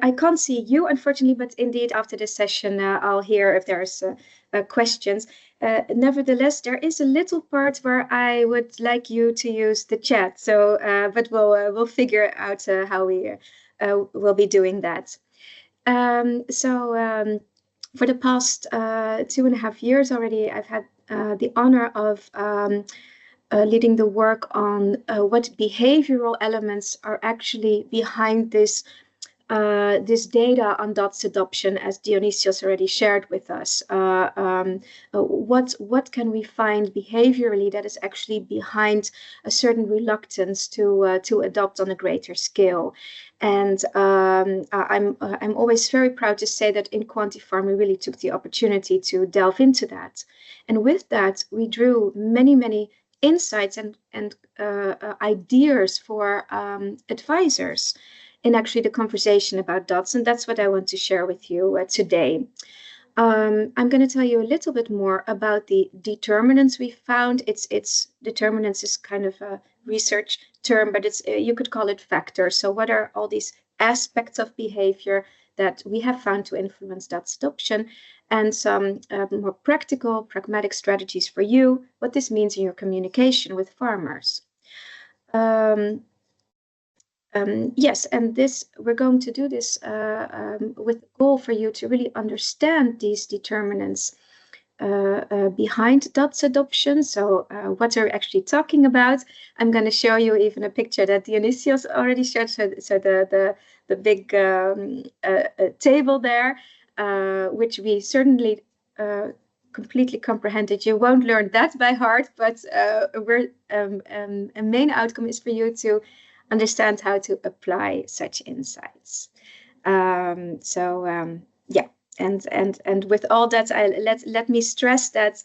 I can't see you, unfortunately, but indeed after this session, I'll hear if there's questions. Nevertheless, there is a little part where I would like you to use the chat. So, but we'll figure out how we will be doing that. For the past 2.5 years already, I've had the honor of leading the work on what behavioral elements are actually behind this data on DATS adoption, as Dionysios already shared with us. What can we find behaviorally that is actually behind a certain reluctance to adopt on a greater scale? And I'm always very proud to say that in QuantiFarm we really took the opportunity to delve into that, and with that we drew many insights and ideas for advisors in actually the conversation about DATS, and that's what I want to share with you today. I'm going to tell you a little bit more about the determinants we found. It's determinants is kind of a research term, but it's you could call it factors. So what are all these aspects of behavior that we have found to influence DATS adoption, and some more practical, pragmatic strategies for you, what this means in your communication with farmers. Yes, and we're going to do this with the goal for you to really understand these determinants behind DATS adoption. So what are we actually talking about? I'm going to show you even a picture that Dionysios already showed. So the big table there, which we certainly completely comprehended. You won't learn that by heart, but a main outcome is for you to understand how to apply such insights. Yeah, and with all that, let me stress that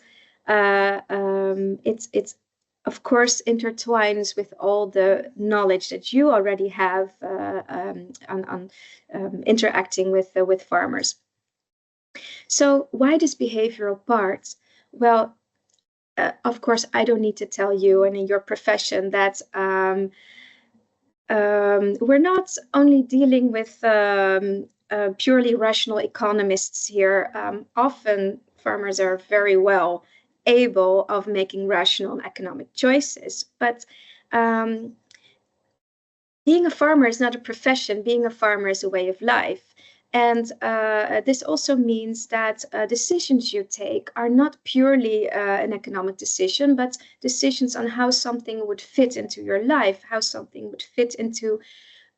it's of course intertwines with all the knowledge that you already have on interacting with farmers. So why this behavioral part? Well, of course, I don't need to tell you, and in your profession, that we're not only dealing with purely rational economists here. Often farmers are very well able of making rational and economic choices, but being a farmer is not a profession. Being a farmer is a way of life. And this also means that decisions you take are not purely an economic decision, but decisions on how something would fit into your life, how something would fit into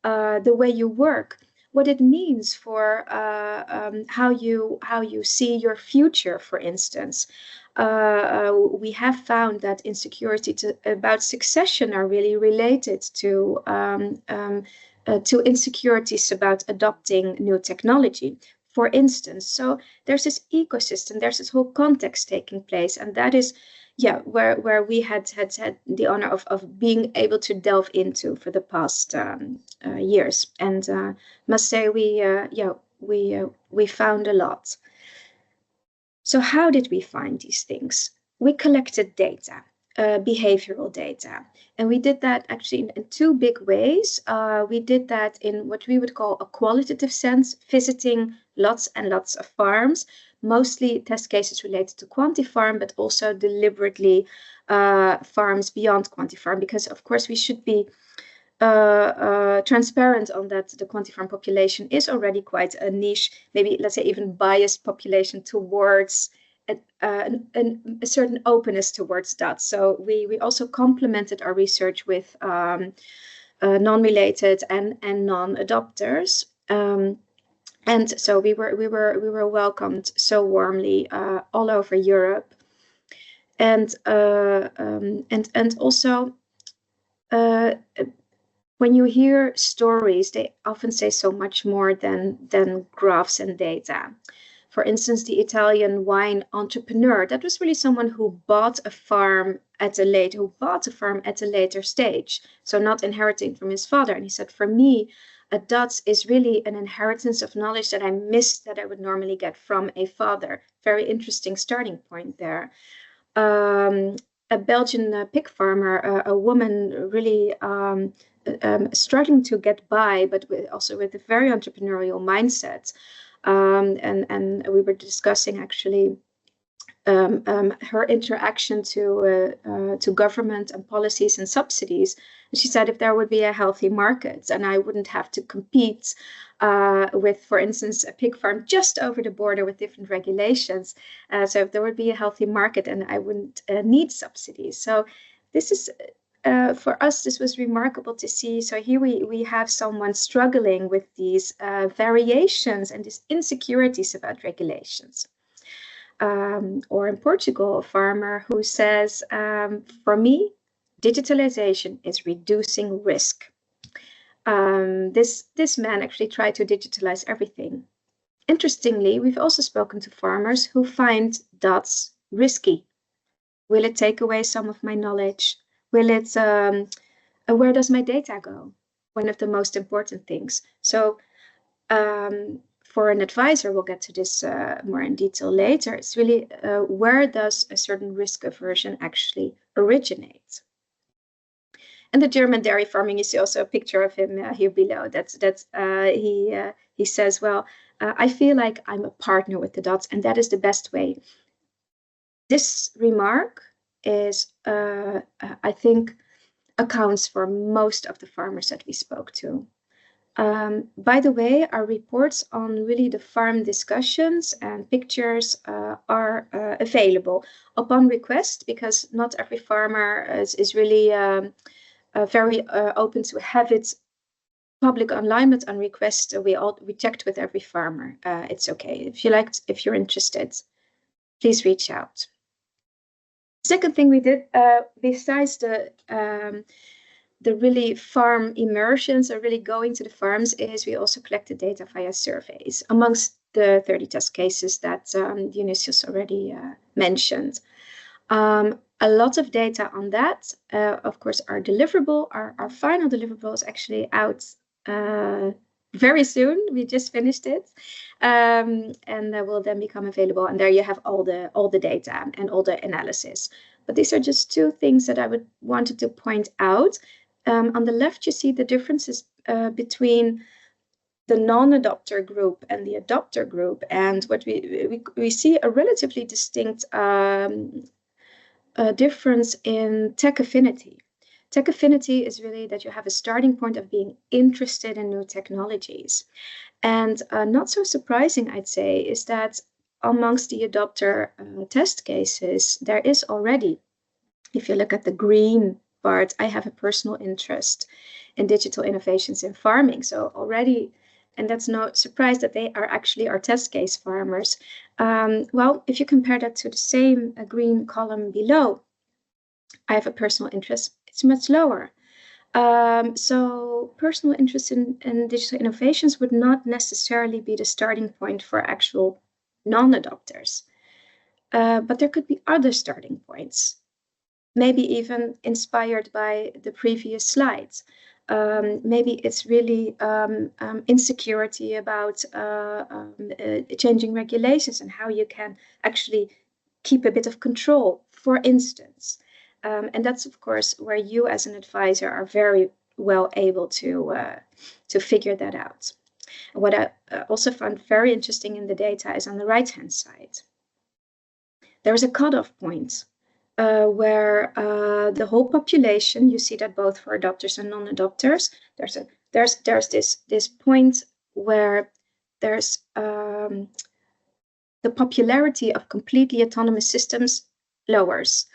the way you work, what it means for how you see your future, for instance. We have found that insecurity about succession are really related to insecurities about adopting new technology, for instance. So there's this ecosystem, there's this whole context taking place, and that is, yeah, where we had the honor of being able to delve into for the past years, and must say we found a lot. So how did we find these things? We collected data. Behavioral data. And we did that actually in two big ways. We did that in what we would call a qualitative sense, visiting lots and lots of farms, mostly test cases related to QuantiFarm, but also deliberately farms beyond QuantiFarm, because of course we should be transparent on that. The QuantiFarm population is already quite a niche, maybe let's say even biased population towards a certain openness towards that. So we also complemented our research with non-related and non-adopters, and so we were welcomed so warmly all over Europe, and also when you hear stories, they often say so much more than graphs and data. For instance, the Italian wine entrepreneur, that was really someone who bought a farm at a later stage, so not inheriting from his father. And he said, for me, a DATS is really an inheritance of knowledge that I missed that I would normally get from a father. Very interesting starting point there. a Belgian pig farmer, a woman really struggling to get by, but also with a very entrepreneurial mindset. And we were discussing actually her interaction to government and policies and subsidies. And she said if there would be a healthy market and I wouldn't have to compete with, for instance, a pig farm just over the border with different regulations. So if there would be a healthy market and I wouldn't need subsidies. So this is, for us, this was remarkable to see. So here we have someone struggling with these variations and these insecurities about regulations. Or in Portugal, a farmer who says, for me, digitalization is reducing risk. This man actually tried to digitalize everything. Interestingly, we've also spoken to farmers who find DATS risky. Will it take away some of my knowledge? Will it, where does my data go? One of the most important things. So for an advisor, we'll get to this more in detail later, it's really where does a certain risk aversion actually originate? And the German dairy farming, you see also a picture of him here below. He says, well, I feel like I'm a partner with the DATS, and that is the best way. This remark is, I think, accounts for most of the farmers that we spoke to. By the way, our reports on really the farm discussions and pictures are available upon request, because not every farmer is really very open to have it public online, but on request we checked with every farmer. It's okay. If you're interested, please reach out. Second thing we did, besides the really farm immersions, or really going to the farms, is we also collected data via surveys amongst the 30 test cases that Dionysius already mentioned. A lot of data on that. Of course, our deliverable, our final deliverable is actually out very soon. We just finished it, and that will then become available. And there you have all the data and all the analysis. But these are just two things that I wanted to point out. On the left, you see the differences between the non-adopter group and the adopter group, and what we see a relatively distinct difference in tech affinity. Tech affinity is really that you have a starting point of being interested in new technologies. And not so surprising, I'd say, is that amongst the adopter test cases, there is already, if you look at the green part, I have a personal interest in digital innovations in farming. So already, and that's no surprise that they are actually our test case farmers. Well, if you compare that to the same green column below, I have a personal interest, it's much lower. So personal interest in digital innovations would not necessarily be the starting point for actual non-adopters. But there could be other starting points, maybe even inspired by the previous slides. Maybe it's really insecurity about changing regulations and how you can actually keep a bit of control, for instance. And that's, of course, where you as an advisor are very well able to figure that out. What I also found very interesting in the data is on the right-hand side. There is a cutoff point where the whole population, you see that both for adopters and non-adopters, there's this point where there's the popularity of completely autonomous systems lowers.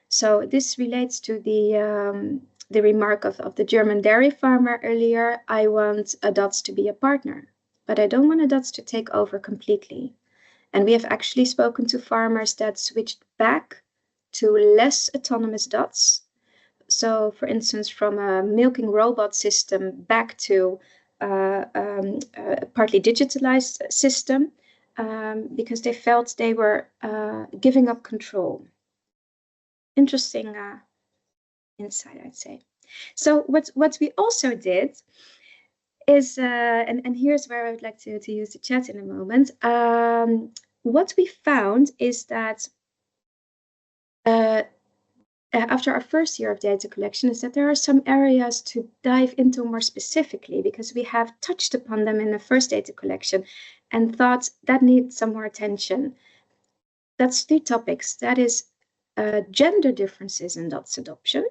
So this relates to the remark of the German dairy farmer earlier. I want DATS to be a partner, but I don't want DATS to take over completely. And we have actually spoken to farmers that switched back to less autonomous DATS. So, for instance, from a milking robot system back to a partly digitalized system, because they felt they were giving up control. Interesting insight, I'd say. So what we also did is, and here's where I would like to use the chat in a moment. What we found is that after our first year of data collection is that there are some areas to dive into more specifically, because we have touched upon them in the first data collection and thought that needs some more attention. That's 3 topics. That is gender differences in DATS adoption.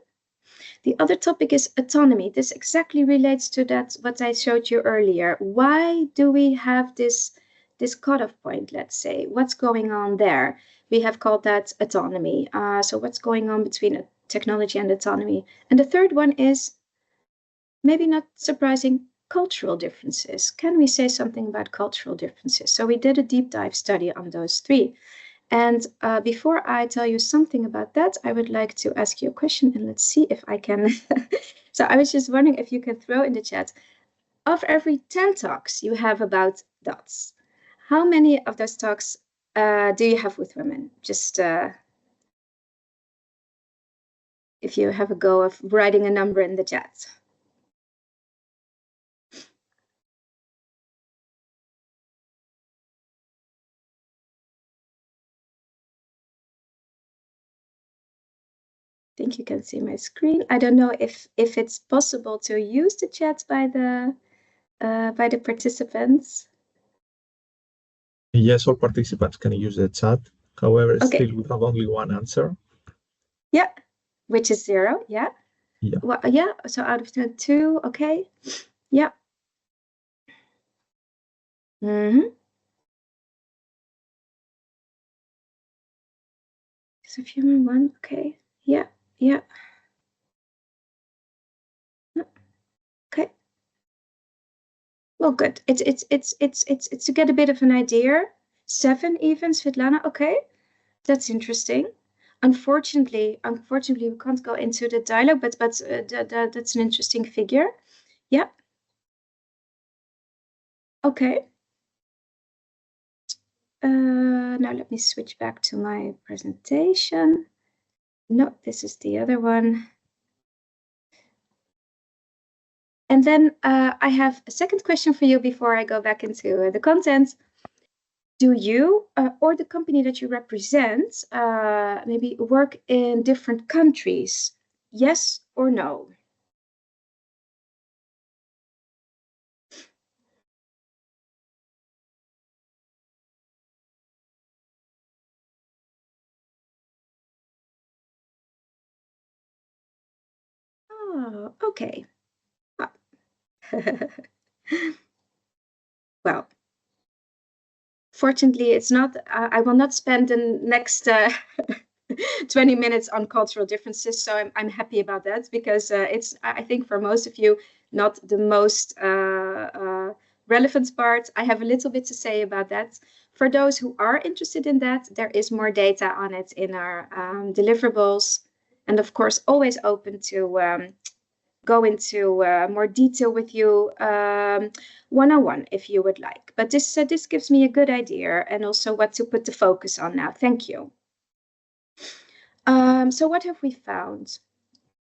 The other topic is autonomy. This exactly relates to that, what I showed you earlier. Why do we have this cutoff point, let's say? What's going on there? We have called that autonomy. So what's going on between technology and autonomy? And the third one is, maybe not surprising, cultural differences. Can we say something about cultural differences? So we did a deep dive study on those 3. And before I tell you something about that, I would like to ask you a question, and let's see if I can. So I was just wondering if you can throw in the chat, of every 10 talks you have about DATS, how many of those talks do you have with women? Just if you have a go of writing a number in the chat. I think you can see my screen. I don't know if it's possible to use the chat by the participants. Yes, all participants can use the chat. However, okay. Still we have only one answer. Yeah, which is 0. Yeah. Yeah. Well, yeah. So out of 10, 2. Okay. Yeah. So human 1. Okay. Yeah. Yeah. Okay. Well, good. It's to get a bit of an idea. 7 even, Svetlana. Okay, that's interesting. Unfortunately, we can't go into the dialogue, but that's an interesting figure. Yeah. Okay. Now let me switch back to my presentation. No, this is the other one. And then I have a second question for you before I go back into the content. Do you or the company that you represent maybe work in different countries? Yes or no? Oh, okay. Well, fortunately, it's not. I will not spend the next 20 minutes on cultural differences, so I'm happy about that, because it's, I think, for most of you, not the most relevant part. I have a little bit to say about that. For those who are interested in that, there is more data on it in our deliverables, and of course, always open to go into more detail with you one-on-one if you would like. But this gives me a good idea, and also what to put the focus on now. Thank you. So what have we found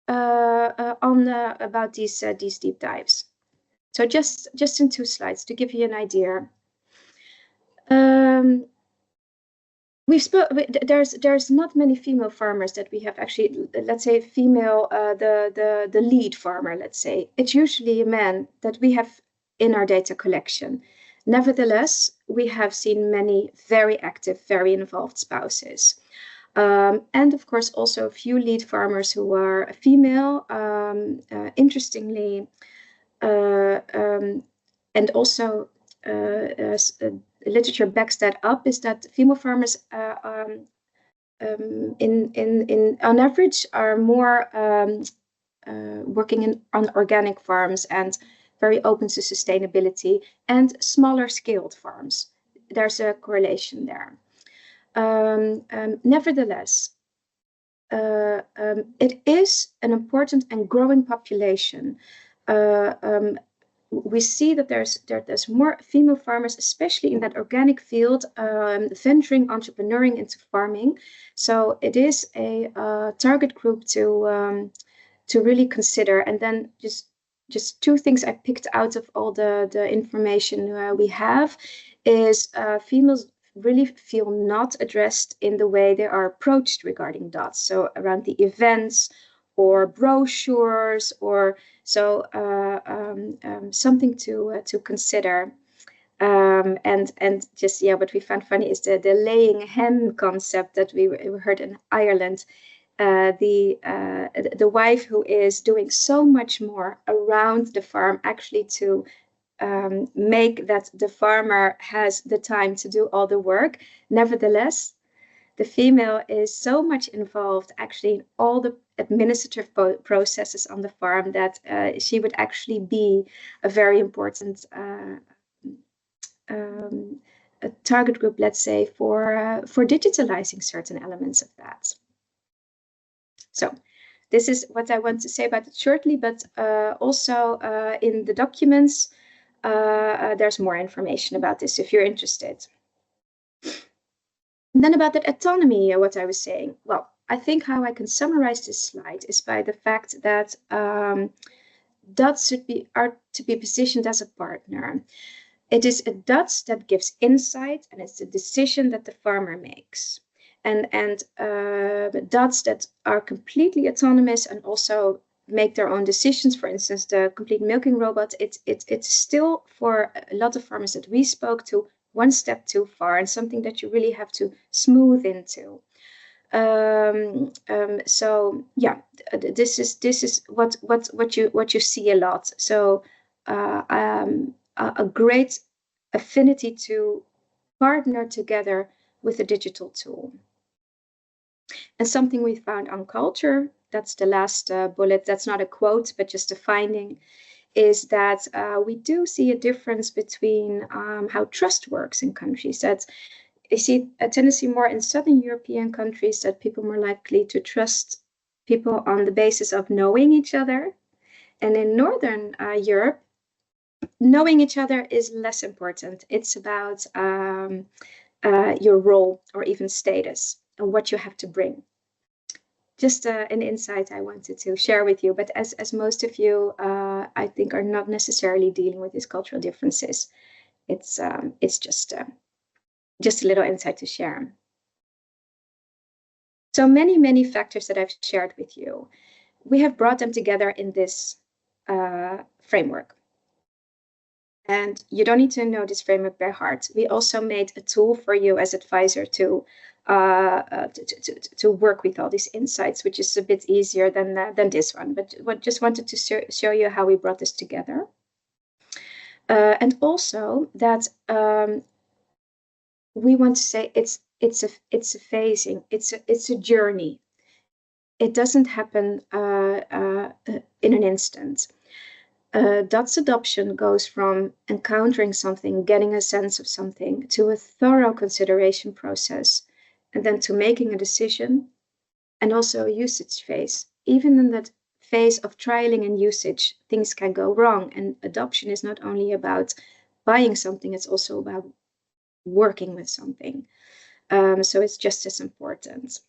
about these deep dives? So just in 2 slides to give you an idea. There's not many female farmers that we have actually, let's say, female the lead farmer. Let's say it's usually a man that we have in our data collection. Nevertheless, we have seen many very active, very involved spouses. And of course, also a few lead farmers who are female. Interestingly, and also literature backs that up, is that female farmers on average are more working on organic farms and very open to sustainability, and smaller scaled farms. There's a correlation there. Nevertheless, it is an important and growing population. We see that there's more female farmers, especially in that organic field, venturing, entrepreneuring into farming. So it is a target group to really consider. And then just 2 things I picked out of all the information we have is really feel not addressed in the way they are approached regarding DATS. So around the events or brochures, or so something to consider. And just, yeah, what we found funny is the laying hen concept that we heard in Ireland. The wife who is doing so much more around the farm, actually to make that the farmer has the time to do all the work. Nevertheless, the female is so much involved actually in all the administrative processes on the farm that she would actually be a very important a target group, let's say, for digitalizing certain elements of that. So this is what I want to say about it shortly, but also in the documents, there's more information about this if you're interested. And then about that autonomy, what I was saying. Well, I think how I can summarize this slide is by the fact that DATS are to be positioned as a partner. It is a DATS that gives insight, and it's a decision that the farmer makes. And DATS that are completely autonomous and also make their own decisions. For instance, the complete milking robot, it's still, for a lot of farmers that we spoke to, one step too far, and something that you really have to smooth into. So yeah, this is what you see a lot. So a great affinity to partner together with a digital tool. And something we found on culture, that's the last bullet, that's not a quote, but just a finding, is that we do see a difference between how trust works in countries. That you see a tendency more in Southern European countries that people are more likely to trust people on the basis of knowing each other. And in Northern Europe, knowing each other is less important. It's about your role or even status and what you have to bring. Just an insight I wanted to share with you. But as most of you, I think, are not necessarily dealing with these cultural differences, it's just a little insight to share. So many factors that I've shared with you, we have brought them together in this framework. And you don't need to know this framework by heart. We also made a tool for you as advisor to work with all these insights, which is a bit easier than this one. But just wanted to show you how we brought this together. And also that we want to say it's a phasing, it's a journey. It doesn't happen in an instant. DATS adoption goes from encountering something, getting a sense of something, to a thorough consideration process, and then to making a decision, and also a usage phase. Even in that phase of trialing and usage, things can go wrong, and adoption is not only about buying something, it's also about working with something. So it's just as important.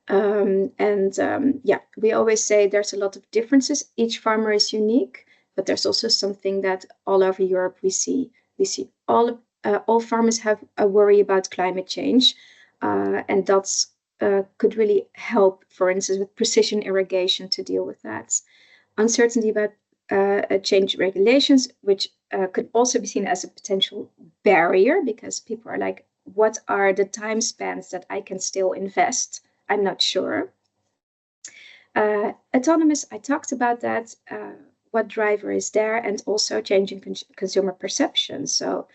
Yeah, we always say there's a lot of differences. Each farmer is unique, but there's also something that all over Europe we see all farmers have a worry about climate change, and that's could really help, for instance, with precision irrigation to deal with that. Uncertainty about change regulations, which could also be seen as a potential barrier, because people are like, what are the time spans that I can still invest? I'm not sure. Autonomous, I talked about that. What driver is there, and also changing consumer perception. So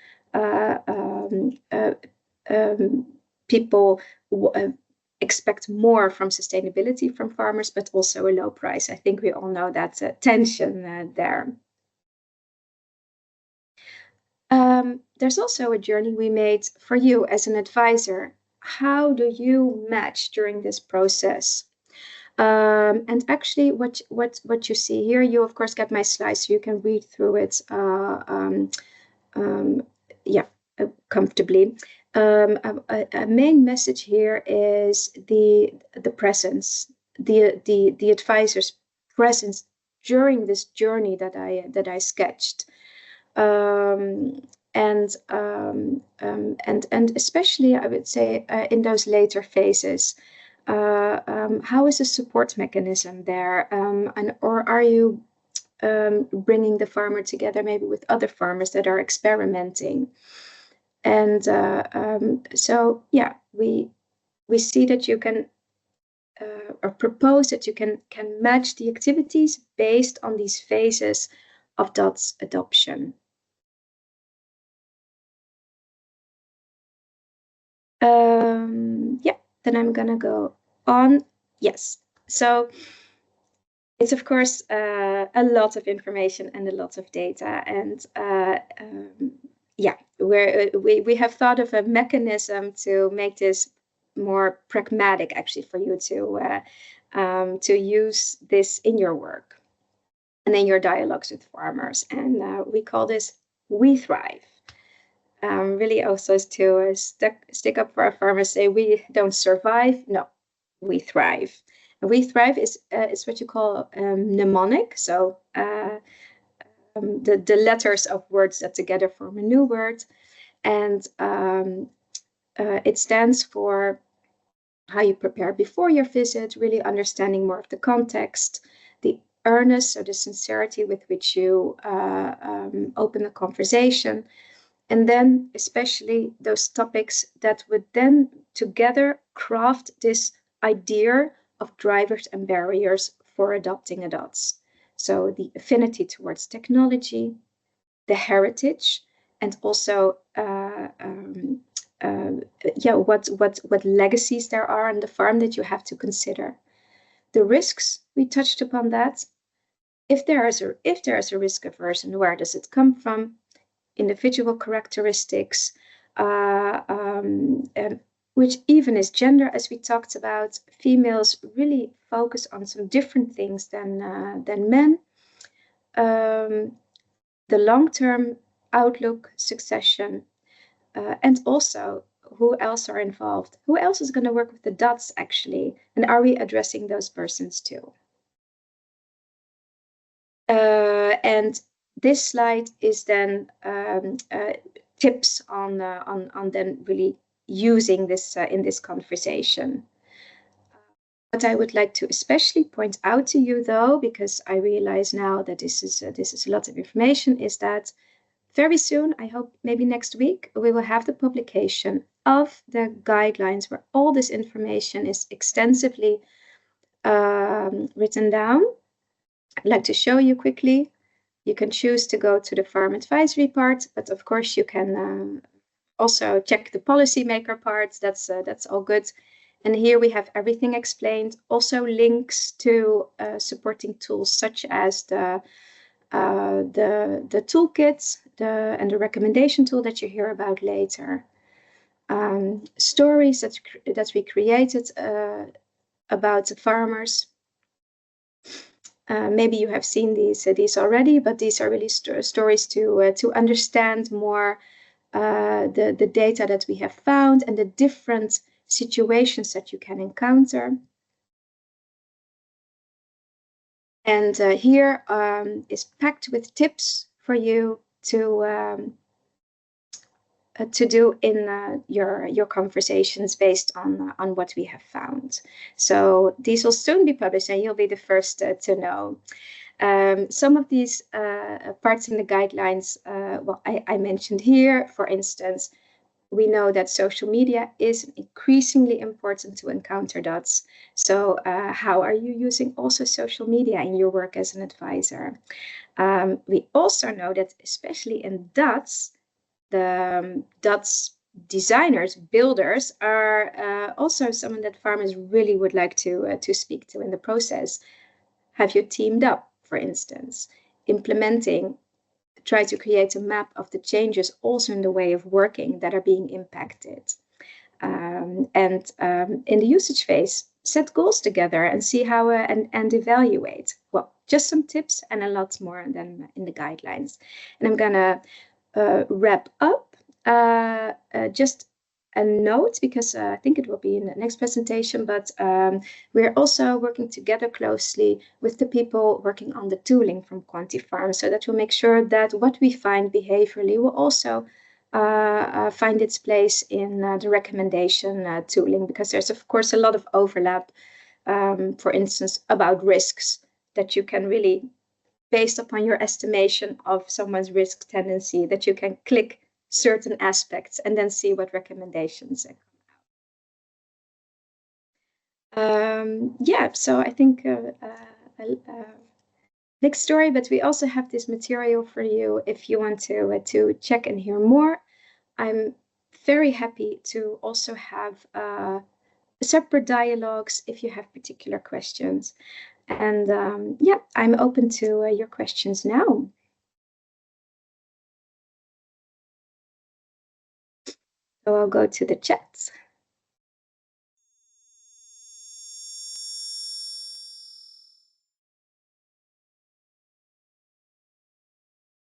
people expect more from sustainability from farmers, but also a low price. I think we all know that tension there. There's also a journey we made for you as an advisor. How do you match during this process? And actually, what you see here, you of course get my slides, so you can read through it comfortably. A main message here is the presence, the advisor's presence during this journey that I sketched. and especially I would say in those later phases, how is the support mechanism there, or are you bringing the farmer together maybe with other farmers that are experimenting? And so yeah, we see that you can or propose that you can match the activities based on these phases of DATS adoption. Yeah, then I'm gonna go on. Yes, so it's of course a lot of information and a lot of data, and yeah, we have thought of a mechanism to make this more pragmatic, actually, for you to use this in your work and in your dialogues with farmers, and we call this We Thrive. Really also is to stick up for our farmers, say we don't survive, no, we thrive. And we thrive is what you call mnemonic, so the letters of words that together form a new word, and it stands for how you prepare before your visit, really understanding more of the context, the earnest, so the sincerity with which you open the conversation, and then especially those topics that would then together craft this idea of drivers and barriers for adopting a DATS. So the affinity towards technology, the heritage, and also what legacies there are on the farm that you have to consider. The risks, we touched upon that. If there is a risk aversion, where does it come from? Individual characteristics, which even is gender, as we talked about. Females really focus on some different things than men. The long-term outlook, succession, and also who else are involved? Who else is going to work with the DATS, actually? And are we addressing those persons too? And this slide is then tips on then really using this in this conversation. What I would like to especially point out to you, though, because I realize now that this is a lot of information, is that very soon, I hope maybe next week, we will have the publication of the guidelines where all this information is extensively written down. I'd like to show you quickly. You can choose to go to the farm advisory part, but of course you can also check the policymaker part. That's all good. And here we have everything explained. Also links to supporting tools such as the toolkits and the recommendation tool that you hear about later. Stories that we created about the farmers. Maybe you have seen these already, but these are really stories to understand more the data that we have found and the different situations that you can encounter. And here is packed with tips for you to do in your conversations based on what we have found. So these will soon be published, and you'll be the first to know. Some of these parts in the guidelines, well, I mentioned here. For instance, we know that social media is increasingly important to encounter DATS. So how are you using also social media in your work as an advisor? We also know that especially in DATS, the DATS designers, builders, are also someone that farmers really would like to speak to in the process. Have you teamed up, for instance, implementing? Try to create a map of the changes also in the way of working that are being impacted. And in the usage phase, set goals together and see how and evaluate. Well, just some tips and a lot more than in the guidelines. And I'm gonna wrap up just a note, because I think it will be in the next presentation, but we're also working together closely with the people working on the tooling from QuantiFarm, so that we'll make sure that what we find behaviorally will also find its place in the recommendation tooling, because there's of course a lot of overlap, for instance, about risks that you can really, based upon your estimation of someone's risk tendency, that you can click certain aspects and then see what recommendations come out. Yeah, so I think big story, but we also have this material for you if you want to check and hear more. I'm very happy to also have separate dialogues if you have particular questions. And yeah, I'm open to your questions now. So I'll go to the chat.